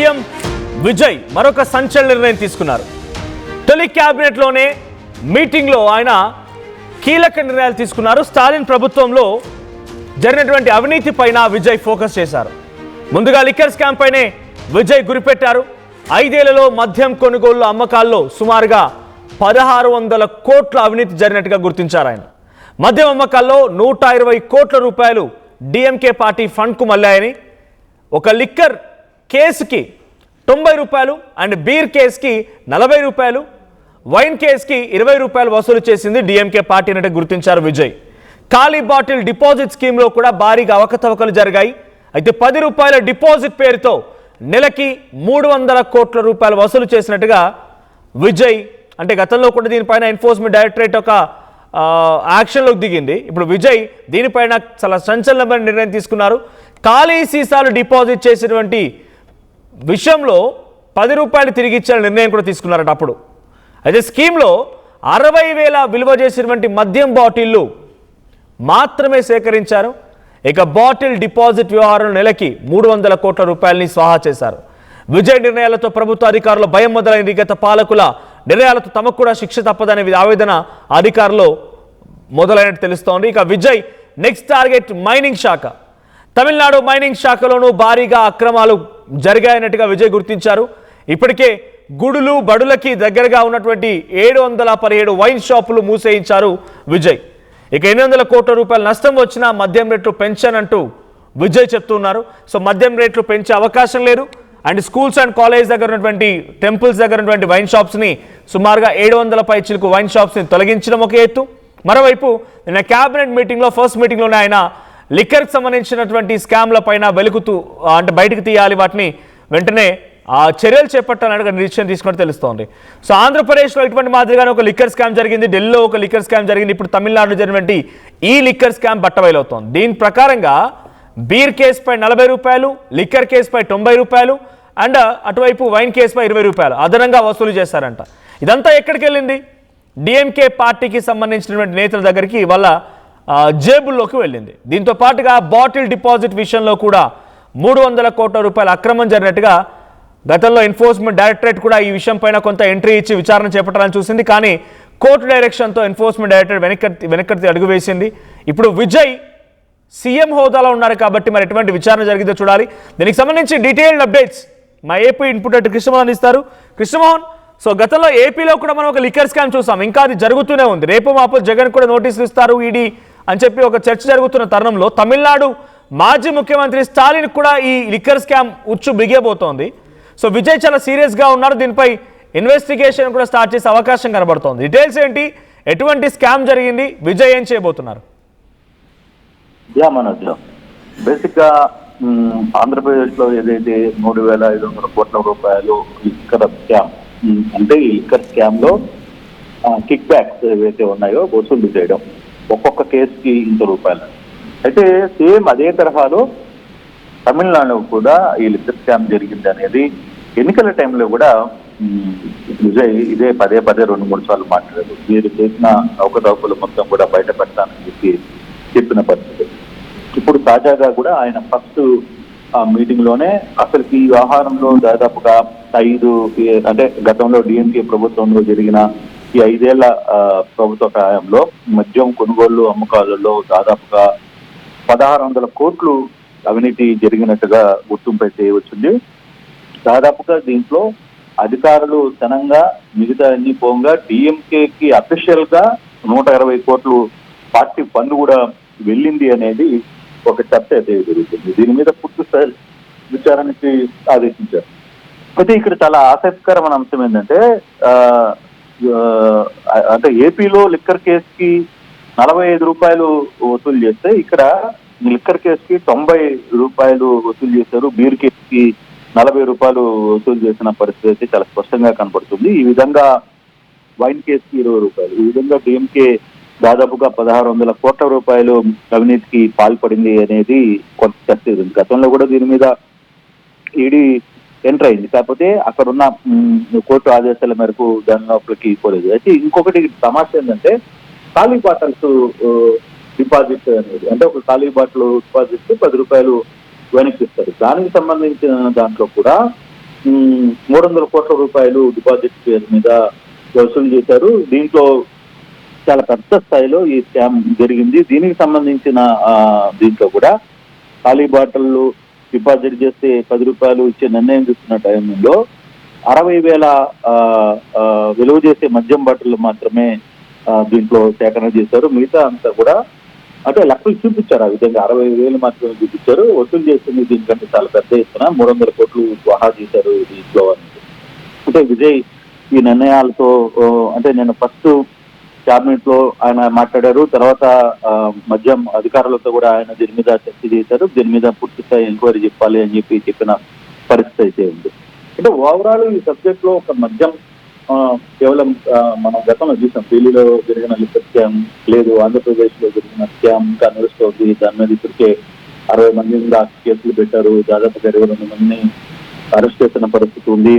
CM Vijay మరొక సంచలన నిర్ణయం తీసుకున్నారు. తొలి క్యాబినెట్లోనే మీటింగ్లో ఆయన కీలక నిర్ణయాలు తీసుకున్నారు. స్టాలిన్ ప్రభుత్వంలో జరిగినటువంటి అవినీతి పైన విజయ్ ఫోకస్ చేశారు. ముందుగా లిక్కర్ స్కామ్ పైనే విజయ్ గురిపెట్టారు. 5 ఏళ్లలో మద్యం కొనుగోలు అమ్మకాల్లో సుమారుగా 1600 కోట్ల అవినీతి జరిగినట్టుగా గుర్తించారు ఆయన. మద్యం అమ్మకాల్లో 120 కోట్ల రూపాయలు డిఎంకే పార్టీ ఫండ్కు మళ్ళాయని, ఒక లిక్కర్ కేసుకి 90 రూపాయలు అండ్ బీర్ కేసుకి 40 రూపాయలు, వైన్ కేసుకి 20 రూపాయలు వసూలు చేసింది డిఎంకే పార్టీ అన్నట్టు గుర్తించారు విజయ్. ఖాళీ బాటిల్ డిపాజిట్ స్కీమ్లో కూడా భారీగా అవకతవకలు జరిగాయి. అయితే 10 రూపాయల డిపాజిట్ పేరుతో నెలకి 300 కోట్ల రూపాయలు వసూలు చేసినట్టుగా విజయ్, అంటే గతంలో కూడా దీనిపైన ఎన్ఫోర్స్మెంట్ డైరెక్టరేట్ ఒక యాక్షన్లోకి దిగింది. ఇప్పుడు విజయ్ దీనిపైన చాలా సంచలనమైన నిర్ణయం తీసుకున్నారు. ఖాళీ సీసాలు డిపాజిట్ చేసినటువంటి విషయంలో 10 రూపాయలు తిరిగి ఇచ్చే నిర్ణయం కూడా తీసుకున్నారట. అప్పుడు అయితే స్కీమ్లో 60,000 విలువ చేసినటువంటి మద్యం బాటిళ్లు మాత్రమే సేకరించారు. ఇక బాటిల్ డిపాజిట్ వ్యవహారం నెలకి 300 కోట్ల రూపాయలని స్వాహా చేశారు. విజయ్ నిర్ణయాలతో ప్రభుత్వ అధికారుల భయం మొదలైంది. గత పాలకుల నిర్ణయాలతో తమకు కూడా శిక్ష తప్పదనే ఆవేదన అధికారులు మొదలైనట్టు తెలుస్తోంది. ఇక విజయ్ నెక్స్ట్ టార్గెట్ మైనింగ్ శాఖ. తమిళనాడు మైనింగ్ శాఖలోనూ భారీగా అక్రమాలు జరిగాయన్నట్టుగా విజయ్ గుర్తించారు. ఇప్పటికే గుడులు బడులకి దగ్గరగా ఉన్నటువంటి 717 వైన్ షాపులు మూసేయించారు విజయ్. ఇక 800 కోట్ల రూపాయల నష్టం వచ్చినా మద్యం రేట్లు పెంచానంటూ విజయ్ చెప్తున్నారు. సో మద్యం రేట్లు పెంచే అవకాశం లేదు. అండ్ స్కూల్స్ అండ్ కాలేజ్ దగ్గర ఉన్నటువంటి టెంపుల్స్ దగ్గర ఉన్నటువంటి వైన్ షాప్స్ని సుమారుగా 700 పైచిలకు వైన్ షాప్స్ని తొలగించడం ఒక ఎత్తు. మరోవైపు నిన్న క్యాబినెట్ మీటింగ్లో ఫస్ట్ మీటింగ్లోనే ఆయన లిక్కర్కి సంబంధించినటువంటి స్కామ్ల పైన వెలుగుతూ అంటే బయటకు తీయాలి, వాటిని వెంటనే చర్యలు చేపట్టాలన్నట్టుగా నిర్ణయం తీసుకున్నట్టు తెలుస్తోంది. సో ఆంధ్రప్రదేశ్లో ఇటువంటి మాదిరిగానే ఒక లిక్కర్ స్కామ్ జరిగింది, ఢిల్లీలో ఒక లిక్కర్ స్కామ్ జరిగింది, ఇప్పుడు తమిళనాడులో జరిగినటువంటి ఈ లిక్కర్ స్కామ్ బట్టబయలవుతోంది. దీని ప్రకారంగా బీర్ కేసుపై 40 రూపాయలు, లిక్కర్ కేసుపై 90 రూపాయలు అండ్ అటువైపు వైన్ కేసుపై 20 రూపాయలు అదనంగా వసూలు చేశారంట. ఇదంతా ఎక్కడికి వెళ్ళింది? డిఎంకే పార్టీకి సంబంధించినటువంటి నేతల దగ్గరికి వాళ్ళ జేబుల్లోకి వెళ్ళింది. దీంతో పాటుగా బాటిల్ డిపాజిట్ విషయంలో కూడా 300 కోట్ల రూపాయల అక్రమం జరిగినట్టుగా గతంలో ఎన్ఫోర్స్మెంట్ డైరెక్టరేట్ కూడా ఈ విషయం పైన కొంత ఎంట్రీ ఇచ్చి విచారణ చేపట్టాలని చూసింది. కానీ కోర్టు డైరెక్షన్తో ఎన్ఫోర్స్మెంట్ డైరెక్టరేట్ వెనక్కి అడుగు వేసింది. ఇప్పుడు విజయ్ సీఎం హోదాలో ఉన్నారు కాబట్టి మరి ఎటువంటి విచారణ జరిగిందో చూడాలి. దీనికి సంబంధించి డీటెయిల్డ్ అప్డేట్స్ మా ఏపీ ఇన్పుట్ అటు కృష్ణమోహన్ ఇస్తారు. కృష్ణమోహన్, సో గతంలో ఏపీలో కూడా మనం ఒక లిక్కర్ స్కామ్ చూసాం, ఇంకా అది జరుగుతూనే ఉంది. రేపు మాపు జగన్ కూడా నోటీసులు ఇస్తారు ఈడీ అని చెప్పి ఒక చర్చ జరుగుతున్న తరుణంలో తమిళనాడు మాజీ ముఖ్యమంత్రి స్టాలిన్ కూడా ఈ లిక్కర్ స్కామ్ ఉచ్చు బిగియబోతోంది. సో విజయ్ చాలా సీరియస్గా ఉన్నారు. దీనిపై ఇన్వెస్టిగేషన్ కూడా స్టార్ట్ చేసే అవకాశం కనబడుతోంది. డీటెయిల్స్ ఏంటి, ఎటువంటి స్కామ్ జరిగింది, విజయ్ ఏం చేయబోతున్నారు? మనోజ్, బేసిక్ గా ఆంధ్రప్రదేశ్ లో ఏదైతే 3,500 కోట్ల రూపాయలు లిక్కర్ స్కామ్ అంటే ఈ లిక్కర్ స్కామ్ లో కిక్ బ్యాక్స్ ఏవైతే ఉన్నాయో వసూలు చేయడం, ఒక్కొక్క కేసుకి ఇంత రూపాయలు. అయితే సేమ్ అదే తరహాలో తమిళనాడులో కూడా ఈ లిక్కర్ స్కామ్ జరిగింది అనేది ఎన్నికల టైంలో కూడా విజయ్ ఇదే పదే 2-3 సార్లు మాట్లాడారు. మీరు చేసిన అవకతవకలు మొత్తం కూడా బయట పెట్టాలని చెప్పిన పరిస్థితి. ఇప్పుడు తాజాగా కూడా ఆయన ఫస్ట్ మీటింగ్ లోనే అసలు ఈ వ్యవహారంలో దాదాపుగా 5 అంటే గతంలో డిఎంకే ప్రభుత్వంలో జరిగిన ఈ 5 ఏళ్ల ప్రభుత్వ హయాంలో మద్యం కొనుగోలు అమ్మకాలలో దాదాపుగా 1600 కోట్లు అవినీతి జరిగినట్టుగా గుర్తింపు అయితే వచ్చింది. దాదాపుగా దీంట్లో అధికారులు ధనంగా మిగతా అన్ని పోగా డిఎంకేకి అఫీషియల్ గా 120 కోట్లు పార్టీ ఫండ్ కూడా వెళ్ళింది అనేది ఒక చర్చ అయితే జరుగుతుంది. దీని మీద పూర్తి స్థాయి విచారణకి ఆదేశించారు. అయితే ఇక్కడ చాలా ఆసక్తికరమైన అంశం ఏంటంటే అంటే ఏపీలో లిక్కర్ కేసుకి 45 రూపాయలు వసూలు చేస్తే ఇక్కడ లిక్కర్ కేసుకి 90 రూపాయలు వసూలు చేశారు. బీర్ కేసుకి 40 రూపాయలు వసూలు చేసిన పరిస్థితి అయితే చాలా స్పష్టంగా కనపడుతుంది. ఈ విధంగా వైన్ కేసుకి 20 రూపాయలు, ఈ విధంగా డిఎంకే దాదాపుగా 1600 కోట్ల రూపాయలు అవినీతికి పాల్పడింది అనేది కొంత చర్చ ఉంది. గతంలో కూడా దీని మీద ఈడీ ఎంటర్ అయింది, కాకపోతే అక్కడ ఉన్న కోర్టు ఆదేశాల మేరకు దాని లోపలికి పోలేదు. అయితే ఇంకొకటి సమస్య ఏంటంటే ఖాళీ బాటల్స్ డిపాజిట్ అనేది, అంటే ఒక ఖాళీ బాటిల్ డిపాజిట్ 10 రూపాయలు వెనక్కి ఇస్తారు. దానికి సంబంధించిన దాంట్లో కూడా 300 కోట్ల రూపాయలు డిపాజిట్ పేరు మీద వసూలు చేశారు. దీంట్లో చాలా పెద్ద స్థాయిలో ఈ స్కామ్ జరిగింది. దీనికి సంబంధించిన దీంట్లో కూడా ఖాళీ బాటిళ్ళు డిపాజిట్ చేస్తే 10 రూపాయలు ఇచ్చే నిర్ణయం తీసుకున్న టైంలో 60,000 విలువ చేసే మద్యం బాటిళ్ళు మాత్రమే దీంట్లో సేకరణ చేశారు. మిగతా అంతా కూడా అంటే లెక్కలు చూపించారు. ఆ విధంగా 60,000 మాత్రమే చూపించారు. వసూలు చేస్తుంది దీనికంటే చాలా పెద్ద ఎత్తున 300 కోట్లు స్వాహా చేశారు దీంట్లో అనేది. అంటే విజయ్ ఈ నిర్ణయాలతో అంటే నేను ఫస్ట్ క్యాబినెట్ లో ఆయన మాట్లాడారు. తర్వాత మద్యం అధికారులతో కూడా ఆయన దీని మీద చర్చ చేశారు. దీని మీద పూర్తి స్థాయి ఎంక్వైరీ చెప్పాలి అని చెప్పిన పరిస్థితి అయితే ఉంది. అంటే ఓవరాల్ ఈ సబ్జెక్ట్ లో ఒక మద్యం కేవలం మనం గతంలో చూసాం. ఢిల్లీలో జరిగిన లిక్కర్ స్కామ్ లేదు, ఆంధ్రప్రదేశ్ లో జరిగిన స్కామ్ ఇంకా నడుస్తుంది. దాని మీద ఇప్పటికే 60 మంది మీద కేసులు పెట్టారు. దాదాపుగా 22 మందిని అరెస్ట్ చేసిన పరిస్థితి ఉంది.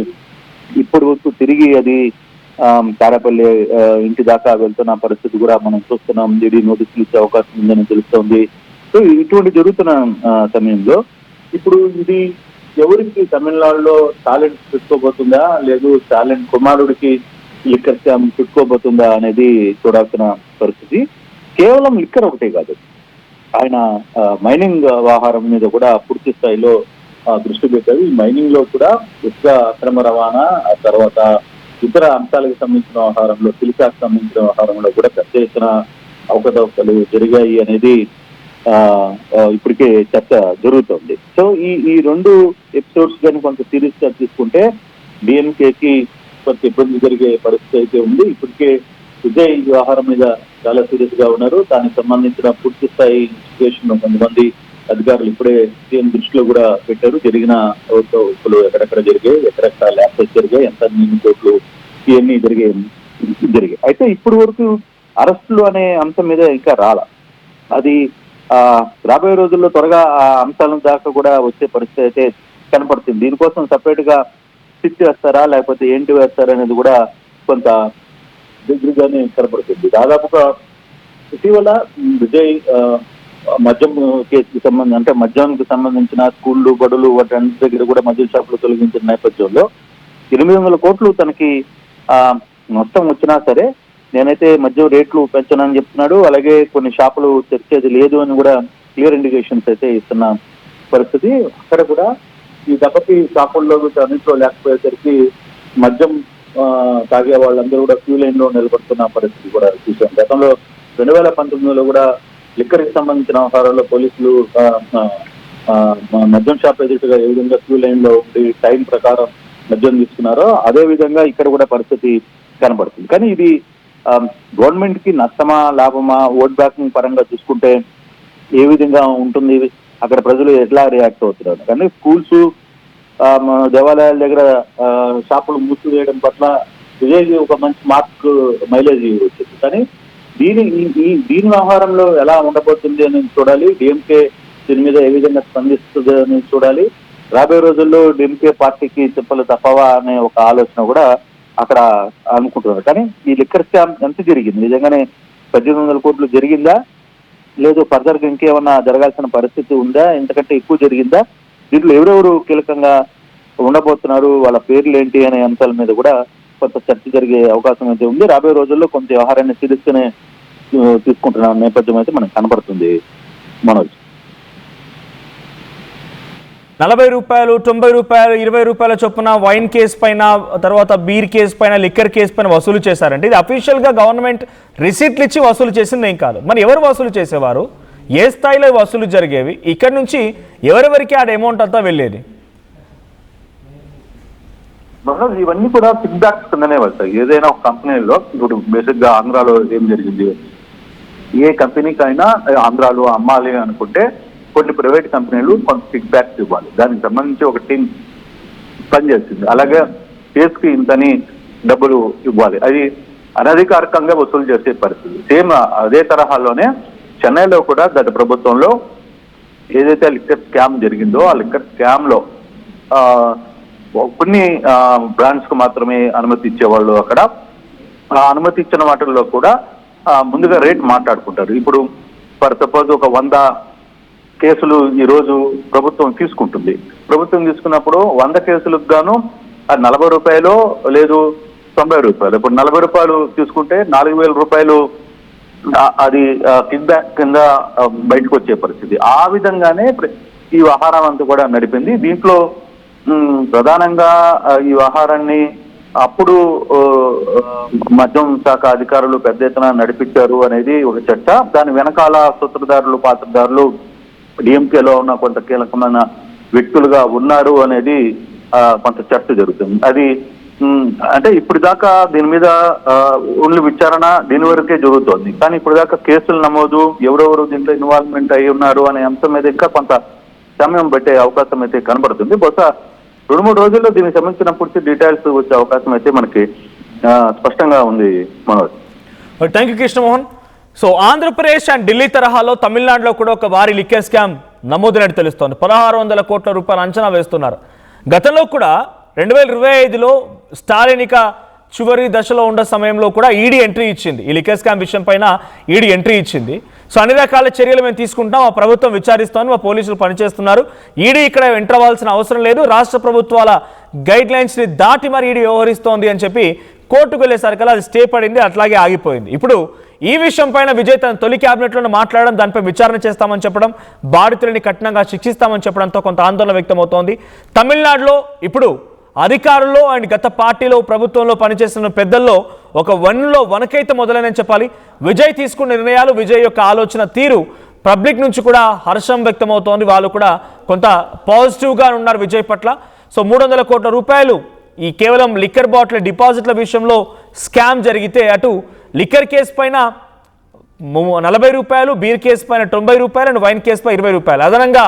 ఇప్పుడు తిరిగి అది తాడేపల్లి ఇంటి దాకా వెళ్తున్న పరిస్థితి కూడా మనం చూస్తున్నాం. ఈడీ నోటీసులు ఇచ్చే అవకాశం ఉందని తెలుస్తోంది. సో ఇటువంటి జరుగుతున్న సమయంలో ఇప్పుడు ఇది ఎవరికి తమిళనాడులో టాలెంట్ చుట్టుకోబోతుందా, లేదు టాలెంట్ కుమారుడికి లిక్కర్ స్కామ్ చుట్టుకోబోతుందా అనేది చూడాల్సిన పరిస్థితి. కేవలం లిక్కర్ ఒకటే కాదు, ఆయన మైనింగ్ వ్యవహారం మీద కూడా పూర్తి స్థాయిలో దృష్టి పెట్టారు. ఈ మైనింగ్ లో కూడా ఇసుక అక్రమ రవాణా, ఆ తర్వాత ఇతర అంశాలకు సంబంధించిన వ్యవహారంలో, సిలికాకు సంబంధించిన వ్యవహారంలో కూడా పెద్ద ఎత్తున అవకతవకలు జరిగాయి అనేది ఇప్పటికే చర్చ జరుగుతోంది. సో ఈ 2 ఎపిసోడ్స్ కానీ కొంత సీరియస్ గా తీసుకుంటే డిఎంకేకి కొంత ఇబ్బంది జరిగే పరిస్థితి అయితే ఉంది. ఇప్పటికే విజయ్ వ్యవహారం మీద చాలా సీరియస్ గా ఉన్నారు. దానికి సంబంధించిన పూర్తి స్థాయి ఇన్వెస్టిగేషన్ కొంతమంది అధికారులు ఇప్పుడే సీఎం దృష్టిలో కూడా పెట్టారు. జరిగిన ఇప్పుడు ఎక్కడెక్కడ జరిగాయి, ఎక్కడెక్కడ ల్యాప్స్ జరిగాయి, ఎంత కోట్లు ఇవన్నీ జరిగాయి. అయితే ఇప్పటి వరకు అరెస్టులు అనే అంశం మీద ఇంకా రాలా. అది రాబోయే రోజుల్లో త్వరగా ఆ అంశాల దాకా కూడా వచ్చే పరిస్థితి అయితే కనపడుతుంది. దీనికోసం సపరేట్ గా సిట్ వేస్తారా లేకపోతే ఏంటి వేస్తారా అనేది కూడా కొంత దగ్గరగానే కనపడుతుంది. దాదాపుగా ఇటీవల విజయ్ మద్యం కేసుకి సంబంధించి అంటే మద్యానికి సంబంధించిన స్కూళ్ళు, బడులు వాటి అన్నిటి దగ్గర కూడా మద్యం షాపులు తొలగించిన నేపథ్యంలో 800 కోట్లు తనకి నష్టం వచ్చినా సరే నేనైతే మద్యం రేట్లు పెంచనని చెప్తున్నాడు. అలాగే కొన్ని షాపులు తెరిచేది లేదు అని కూడా క్లియర్ ఇండికేషన్స్ అయితే ఇస్తున్న పరిస్థితి. అక్కడ కూడా ఈ దెబ్బకి షాపుల్లో అన్నింటిలో లేకపోయేసరికి మద్యం తాగే వాళ్ళందరూ కూడా క్యూ లైన్ లో నిలబడుతున్న పరిస్థితి కూడా చూసాం. గతంలో 2019లో కూడా లిక్కర్కి సంబంధించిన వ్యవహారాల్లో పోలీసులు మద్యం షాప్ ఎదుటిగా ఏ విధంగా క్యూ లైన్ లో ఉండి టైం ప్రకారం మద్యం తీసుకున్నారో అదే విధంగా ఇక్కడ కూడా పరిస్థితి కనబడుతుంది. కానీ ఇది గవర్నమెంట్ కి నష్టమా లాభమా, ఓట్ బ్యాంకింగ్ పరంగా చూసుకుంటే ఏ విధంగా ఉంటుంది, అక్కడ ప్రజలు ఎట్లా రియాక్ట్ అవుతున్నారు. కానీ స్కూల్స్, దేవాలయాల దగ్గర షాపులు మూసివేయడం పట్ల విజయ్ ఒక మంచి మార్క్ మైలేజ్ వచ్చింది. కానీ దీని వ్యవహారంలో ఎలా ఉండబోతుంది అని చూడాలి. డిఎంకే దీని మీద ఏ విధంగా స్పందిస్తుంది అని చూడాలి. రాబోయే రోజుల్లో డిఎంకే పార్టీకి చెప్పలు తప్పవా అనే ఒక ఆలోచన కూడా అక్కడ అనుకుంటున్నారు. కానీ ఈ లిక్కర్ స్కామ్ ఎంత జరిగింది, నిజంగానే 1800 కోట్లు జరిగిందా, లేదు ఫర్దర్ గా ఇంకేమన్నా జరగాల్సిన పరిస్థితి ఉందా, ఇంతకంటే ఎక్కువ జరిగిందా, దీంట్లో ఎవరెవరు కీలకంగా ఉండబోతున్నారు, వాళ్ళ పేర్లు ఏంటి అనే అంశాల మీద కూడా కొంత చర్చ జరిగే అవకాశం అయితే ఉంది. రాబోయే రోజుల్లో కొంత వ్యవహారాన్ని సీరియస్గానే తీసుకుంటున్న నేపథ్యం అయితే మనకు కనపడుతుంది. మనోజ్ 40 రూపాయలు, 90 రూపాయలు, 20 రూపాయల చొప్పున వైన్ కేసు పైన, తర్వాత బీర్ కేసు పైన, లిక్కర్ కేసు పైన వసూలు చేశారంటే ఇది అఫీషియల్గా గవర్నమెంట్ రిసీట్లు ఇచ్చి వసూలు చేసింది ఏం కాదు. మరి ఎవరు వసూలు చేసేవారు, ఏ స్థాయిలో వసూలు జరిగేవి, ఇక్కడ నుంచి ఎవరెవరికి ఆ అమౌంట్ అంతా వెళ్ళేది? మనోజ్ ఇవన్నీ కూడా ఫీడ్బ్యాక్స్ కిందనే వెళ్తాయి. ఏదైనా ఒక కంపెనీలో ఇప్పుడు బేసిక్ గా ఆంధ్రాలో ఏం జరిగింది, ఏ కంపెనీకైనా ఆంధ్రాలో అమ్మాలి అనుకుంటే కొన్ని ప్రైవేట్ కంపెనీలు కొంత ఫీడ్బ్యాక్స్ ఇవ్వాలి. దానికి సంబంధించి ఒక టీం పనిచేస్తుంది. అలాగే కేసుకి ఇంతని డబ్బులు ఇవ్వాలి. అది అనధికారికంగా వసూలు చేసే పరిస్థితి. సేమ్ అదే తరహాలోనే చెన్నైలో కూడా గత ప్రభుత్వంలో ఏదైతే లిక్కర్ స్కామ్ జరిగిందో ఆ లిక్కర్ స్కామ్ లో కొన్ని బ్రాండ్స్ కు మాత్రమే అనుమతి ఇచ్చేవాళ్ళు. అక్కడ ఆ అనుమతి ఇచ్చిన వాటిల్లో కూడా ముందుగా రేట్ మాట్లాడుకుంటారు. ఇప్పుడు ఫర్ సపోజ్ ఒక 100 కేసులు ఈ రోజు ప్రభుత్వం తీసుకుంటుంది. ప్రభుత్వం తీసుకున్నప్పుడు 100 కేసులకు గాను అది 40 రూపాయలు లేదు 90 రూపాయలు. ఇప్పుడు 40 రూపాయలు తీసుకుంటే 4,000 రూపాయలు అది కిక్ బ్యాక్ కింద బయటకు వచ్చే పరిస్థితి. ఆ విధంగానే ఈ వ్యవహారం అంతా కూడా నడిపింది. దీంట్లో ప్రధానంగా ఈ వ్యవహారాన్ని అప్పుడు మద్యం శాఖ అధికారులు పెద్ద ఎత్తున నడిపించారు అనేది ఒక చర్చ. దాని వెనకాల సూత్రధారులు పాత్రధారులు డిఎంకేలో ఉన్న కొంత కీలకమైన వ్యక్తులుగా ఉన్నారు అనేది కొంత చర్చ జరుగుతుంది. అది అంటే ఇప్పుడు దాకా దీని మీద ఓన్లీ విచారణ దీని వరకే జరుగుతోంది. కానీ ఇప్పుడు దాకా కేసులు నమోదు, ఎవరెవరు దీంట్లో ఇన్వాల్వ్మెంట్ అయి ఉన్నారు అనే అంశం మీద ఇంకా కొంత సమయం పట్టే అవకాశం అయితే కనబడుతుంది. బహుశా 2-3 రోజుల్లో దీనికి సంబంధించిన పూర్తి డీటెయిల్స్ వచ్చే అవకాశం అయితే మనకి స్పష్టంగా ఉంది Manoj. Thank you Krishnamohan. So Andhra Pradesh and Delhi తరహాలో తమిళనాడులో కూడా ఒక భారీ లిక్కర్ స్కామ్ నమోదైనట్టు తెలుస్తోంది. 1600 కోట్ల రూపాయలు అంచనా వేస్తున్నారు. గతంలో కూడా 2025లో స్టాలిన్ ఇక చివరి దశలో ఉన్న సమయంలో కూడా ఈడీ ఎంట్రీ ఇచ్చింది. ఈ లిక్కర్ స్కామ్ విషయం పైన ఈడీ ఎంట్రీ ఇచ్చింది. సో అన్ని రకాల చర్యలు మేము తీసుకుంటాం, ఆ ప్రభుత్వం విచారిస్తామని మా పోలీసులు పనిచేస్తున్నారు. ఈడీ ఇక్కడ ఎంటర్ అవ్వాల్సిన అవసరం లేదు, రాష్ట్ర ప్రభుత్వాల గైడ్ లైన్స్ని దాటి మరి ఈడీ వ్యవహరిస్తోంది అని చెప్పి కోర్టుకు వెళ్ళేసరికి అది స్టే పడింది, అట్లాగే ఆగిపోయింది. ఇప్పుడు ఈ విషయం పైన విజయ్ తన తొలి క్యాబినెట్లో మాట్లాడడం, దానిపై విచారణ చేస్తామని చెప్పడం, బాధితులని కఠినంగా శిక్షిస్తామని చెప్పడంతో కొంత ఆందోళన వ్యక్తమవుతోంది. తమిళనాడులో ఇప్పుడు అధికారుల్లో అండ్ గత పార్టీలో ప్రభుత్వంలో పనిచేస్తున్న పెద్దల్లో ఒక వనకైతే మొదలైనని చెప్పాలి. విజయ్ తీసుకున్న నిర్ణయాలు, విజయ్ యొక్క ఆలోచన తీరు పబ్లిక్ నుంచి కూడా హర్షం వ్యక్తమవుతోంది. వాళ్ళు కూడా కొంత పాజిటివ్గా ఉన్నారు విజయ్ పట్ల. సో 300 కోట్ల రూపాయలు ఈ కేవలం లిక్కర్ బాటిల్ డిపాజిట్ల విషయంలో స్కామ్ జరిగితే, అటు లిక్కర్ కేసు పైన 40 రూపాయలు, బీర్ కేసు పైన 90 రూపాయలు అండ్ వైన్ కేసు పై 20 రూపాయలు అదనంగా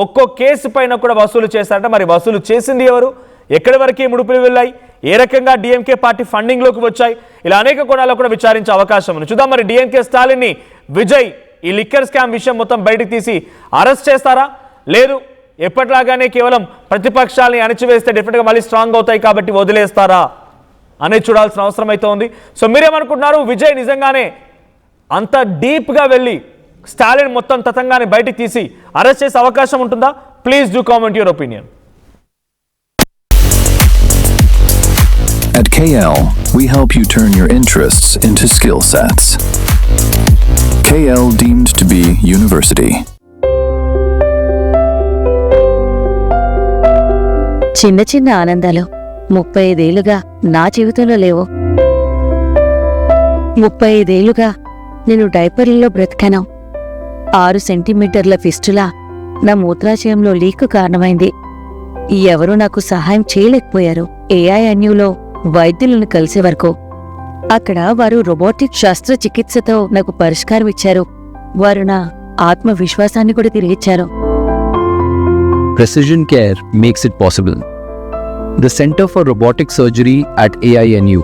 ఒక్కో కేసు పైన కూడా వసూలు చేశారట. మరి వసూలు చేసింది ఎవరు, ఎక్కడి వరకు ముడుపులు వెళ్ళాయి, ఏ రకంగా డిఎంకే పార్టీ ఫండింగ్లోకి వచ్చాయి, ఇలా అనేక కోణాల్లో కూడా విచారించే అవకాశం ఉంది. చూద్దాం మరి డిఎంకే స్టాలిన్ని విజయ్ ఈ లిక్కర్ స్కామ్ విషయం మొత్తం బయటకు తీసి అరెస్ట్ చేస్తారా, లేదు ఎప్పటిలాగానే కేవలం ప్రతిపక్షాలని అణచివేస్తే డెఫినెట్గా మళ్ళీ స్ట్రాంగ్ అవుతాయి కాబట్టి వదిలేస్తారా అనేది చూడాల్సిన అవసరం అయితే ఉంది. సో మీరేమనుకుంటున్నారు, విజయ్ నిజంగానే అంత డీప్గా వెళ్ళి స్టాలిన్ మొత్తం తతంగానే బయటకు తీసి అరెస్ట్ చేసే అవకాశం ఉంటుందా? Please do comment your opinion. At KL, we help you turn your interests into skill sets. KL deemed to be university. చిన్న చిన్న ఆనందాలు 35 ఏళ్లుగా నా జీవితంలో లేవు. 35 ఏళ్లుగా నేను డైపర్లలో బ్రతికాను. 6 సెంటీమీటర్ల ఫిస్టులా నా మూత్రాశయంలో లీక్ కారణమైంది. ఎవరూ నాకు సహాయం చేయలేకపోయారు. ఏఐఎన్యూలో వైద్యులను కలిసే వరకు అక్కడ వారు రోబోటిక్ శస్త్రచికిత్సతో నాకు పరిష్కారం ఇచ్చారు. వారు నా ఆత్మవిశ్వాసాన్ని కూడా తిరిగిచ్చారు. Precision care makes it possible. The Center for Robotic Surgery at AINU